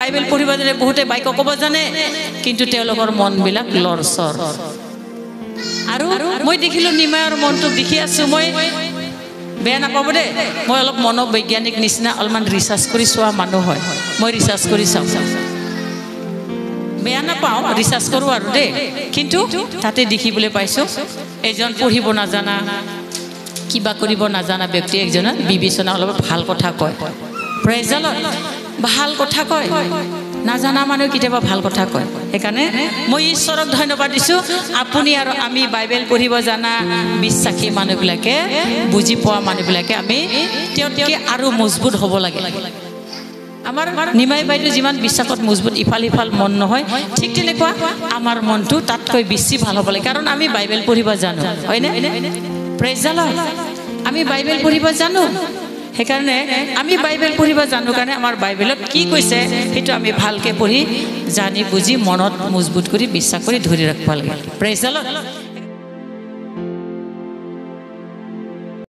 Bible পঢ়িব জানে, বহুতে বাক্য ক'ব জানে, কিন্তু তেওঁলোকৰ মনবিলাক লৰচৰ। আৰু মই দেখিলোঁ নিমায়ৰ মনটো দেখি আছোঁ, মই বেয়া নাপাব দেই, মই অলপ মনোবৈজ্ঞানিক নিচিনা অলপমান ৰিচাৰ্চ কৰি চোৱা মানুহ হয়, মই ৰিচাৰ্চ কৰি চাওঁ, বেয়া নাপাওঁ, ৰিচাৰ্চ কৰোঁ আৰু দেই। কিন্তু তাতে দেখিবলৈ পাইছোঁ এজন পঢ়িব নাজানা, কিবা কৰিব নাজানা ব্যক্তি একজনে বিবেচনা অলপ ভাল কথা কয়, প্ৰেজ দ্য লৰ্ড, ভাল কথা কয়, নাজানা মানুহ কেতিয়াবা ভাল কথা কয়। সেইকাৰণে মই ঈশ্বৰক ধন্যবাদ দিছোঁ, আপুনি আৰু আমি বাইবেল পঢ়িব জানা বিশ্বাসী মানুহবিলাকে, বুজি পোৱা মানুহবিলাকে আমি তেওঁতকৈ আৰু মজবুত হ'ব লাগে। আমাৰ নিমাই বাইদেউ যিমান বিশ্বাসত মজবুত, ইফাল সিফাল মন নহয়, ঠিক তেনেকুৱা আমাৰ মনটো তাতকৈ বেছি ভাল হ'ব লাগে, কাৰণ আমি বাইবেল পঢ়িব জানো, হয়নে? প্ৰেজ দ্য লৰ্ড, আমি বাইবেল পঢ়িব জানো। সেইকাৰণে আমি বাইবেল পঢ়িব জানো কাৰণে আমাৰ বাইবেলত কি কৈছে সেইটো আমি ভালকৈ পঢ়ি জানি বুজি মনত মজবুত কৰি বিশ্বাস কৰি ধৰি ৰাখিব লাগে। Praise the lord.